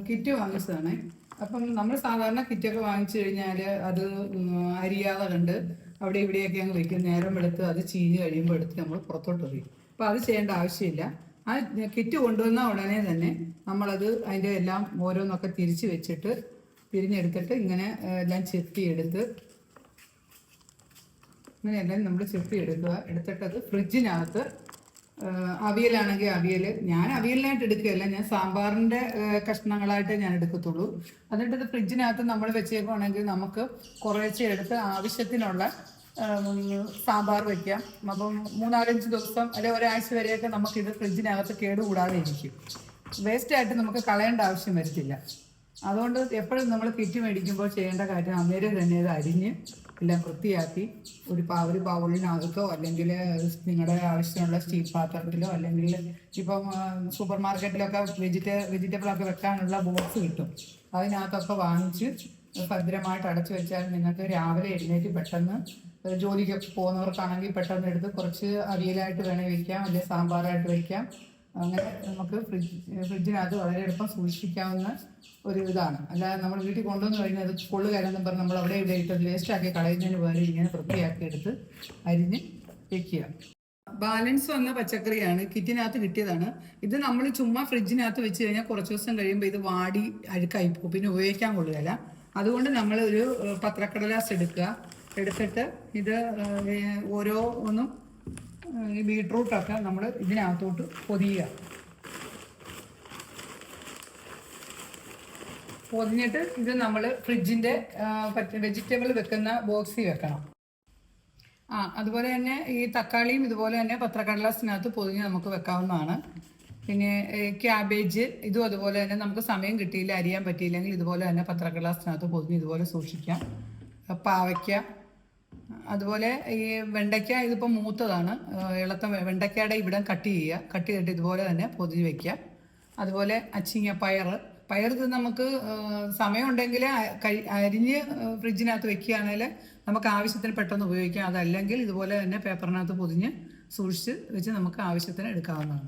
Kit വാങ്ങിച്ചതാണ്. അപ്പം നമ്മൾ സാധാരണ കിറ്റൊക്കെ വാങ്ങിച്ചു കഴിഞ്ഞാൽ അത് അരിയാതെ കണ്ട് അവിടെ ഇവിടെയൊക്കെ അങ്ങ് വെക്കും. നേരം വെളുത്ത് അത് ചീഞ്ഞ് കഴിയുമ്പോൾ എടുത്ത് നമ്മൾ പുറത്തോട്ട് എറിയും. അപ്പോൾ അത് ചെയ്യേണ്ട ആവശ്യമില്ല. ആ കിറ്റ് കൊണ്ടുവന്ന ഉടനെ തന്നെ നമ്മളത് അതിൻ്റെ എല്ലാം ഓരോന്നൊക്കെ തിരിച്ച് വെച്ചിട്ട് തിരിഞ്ഞെടുത്തിട്ട് ഇങ്ങനെ എല്ലാം ചെത്തിയെടുത്ത് ഇങ്ങനെയെല്ലാം നമ്മൾ ചെത്തിയെടുക്കുക. എടുത്തിട്ടത് ഫ്രിഡ്ജിനകത്ത് അവിയലാണെങ്കിൽ അവിയൽ, ഞാൻ അവിയലിനായിട്ട് എടുക്കുകയല്ല, ഞാൻ സാമ്പാറിൻ്റെ കഷ്ണങ്ങളായിട്ട് ഞാൻ എടുക്കത്തുള്ളൂ. എന്നിട്ട് ഇത് ഫ്രിഡ്ജിനകത്ത് നമ്മൾ വെച്ചേക്കുവാണെങ്കിൽ നമുക്ക് കുറേശ്ശെ എടുത്ത് ആവശ്യത്തിനുള്ള സാമ്പാർ വയ്ക്കാം. അപ്പം 3-4-5 ദിവസം അല്ലെങ്കിൽ ഒരാഴ്ച വരെയൊക്കെ നമുക്കിത് ഫ്രിഡ്ജിനകത്ത് കേടുകൂടാതെ ഇരിക്കും. വേസ്റ്റായിട്ട് നമുക്ക് കളയേണ്ട ആവശ്യം വരത്തില്ല. അതുകൊണ്ട് എപ്പോഴും നമ്മൾ കിറ്റ് മേടിക്കുമ്പോൾ ചെയ്യേണ്ട കാര്യം അന്നേരം തന്നെ ഇത് അരിഞ്ഞ് എല്ലാം വൃത്തിയാക്കി ഒരു ബൗളിനകത്തോ അല്ലെങ്കിൽ നിങ്ങളുടെ ആവശ്യമുള്ള സ്റ്റീൽ പാത്രത്തിലോ അല്ലെങ്കിൽ ഇപ്പം സൂപ്പർ മാർക്കറ്റിലൊക്കെ വെജിറ്റബിളൊക്കെ വെക്കാനുള്ള ബോക്സ് കിട്ടും. അതിനകത്തൊക്കെ വാങ്ങിച്ച് ഭദ്രമായിട്ട് അടച്ചു വെച്ചാൽ നിങ്ങൾക്ക് രാവിലെ എഴുന്നേറ്റ് പെട്ടെന്ന് ജോലിക്കൊക്കെ പോകുന്നവർക്കാണെങ്കിൽ പെട്ടെന്ന് എടുത്ത് കുറച്ച് അവിയലായിട്ട് വേണേൽ വയ്ക്കാം, അല്ലെങ്കിൽ സാമ്പാറായിട്ട് വയ്ക്കാം. അങ്ങനെ നമുക്ക് ഫ്രിഡ്ജിനകത്ത് വളരെ എളുപ്പം സൂക്ഷിക്കാവുന്ന ഒരു ഇതാണ്. അല്ലാതെ നമ്മൾ വീട്ടിൽ കൊണ്ടുവന്ന് കഴിഞ്ഞാൽ അത് കൊള്ളുകയല്ലെന്നും പറഞ്ഞ് നമ്മൾ അവിടെ ഇവിടെ ഇട്ട് വേസ്റ്റാക്കി കളയുന്നതിന് പകരം ഇങ്ങനെ വൃത്തിയാക്കി എടുത്ത് അരിഞ്ഞ് വെക്കുക. ബാലൻസ് വന്ന പച്ചക്കറിയാണ്, കിറ്റിനകത്ത് കിട്ടിയതാണ്. ഇത് നമ്മൾ ചുമ്മാ ഫ്രിഡ്ജിനകത്ത് വെച്ച് കഴിഞ്ഞാൽ കുറച്ച് ദിവസം കഴിയുമ്പോൾ ഇത് വാടി അഴുക്കായി പോകും, പിന്നെ ഉപയോഗിക്കാൻ കൊള്ളുകയില്ല. അതുകൊണ്ട് നമ്മൾ ഒരു പത്രക്കടലാസ് എടുത്തിട്ട് ഇത് ഓരോ ഒന്നും ഈ ബീട്രൂട്ടൊക്കെ നമ്മൾ ഇതിനകത്തോട്ട് പൊതിഞ്ഞിട്ട് ഇത് നമ്മൾ ഫ്രിഡ്ജിൻ്റെ വെജിറ്റബിൾ വെക്കുന്ന ബോക്സിൽ വെക്കണം. അതുപോലെ തന്നെ ഈ തക്കാളിയും ഇതുപോലെ തന്നെ പത്രക്കടലാസിനകത്ത് പൊതിഞ്ഞ് നമുക്ക് വെക്കാവുന്നതാണ്. പിന്നെ ക്യാബേജ് ഇതും അതുപോലെ തന്നെ നമുക്ക് സമയം കിട്ടിയില്ല, അരിയാൻ പറ്റിയില്ലെങ്കിൽ ഇതുപോലെ തന്നെ പത്രക്കടലാസിനകത്ത് പൊതിഞ്ഞ് ഇതുപോലെ സൂക്ഷിക്കാം. പാവയ്ക്ക, അതുപോലെ ഈ വെണ്ടയ്ക്ക ഇതിപ്പോൾ മൂത്തതാണ്, ഇളത്ത വെണ്ടയ്ക്കയുടെ ഇവിടെ കട്ട് ചെയ്തിട്ട് ഇതുപോലെ തന്നെ പൊതിഞ്ഞ് വയ്ക്കുക. അതുപോലെ അച്ചിങ്ങ പയർ ഇത് നമുക്ക് സമയമുണ്ടെങ്കിൽ അരിഞ്ഞ് ഫ്രിഡ്ജിനകത്ത് വെക്കുകയാണെങ്കിൽ നമുക്ക് ആവശ്യത്തിന് പെട്ടെന്ന് ഉപയോഗിക്കാം. അതല്ലെങ്കിൽ ഇതുപോലെ തന്നെ പേപ്പറിനകത്ത് പൊതിഞ്ഞ് സൂക്ഷിച്ച് വെച്ച് നമുക്ക് ആവശ്യത്തിന് എടുക്കാവുന്നതാണ്.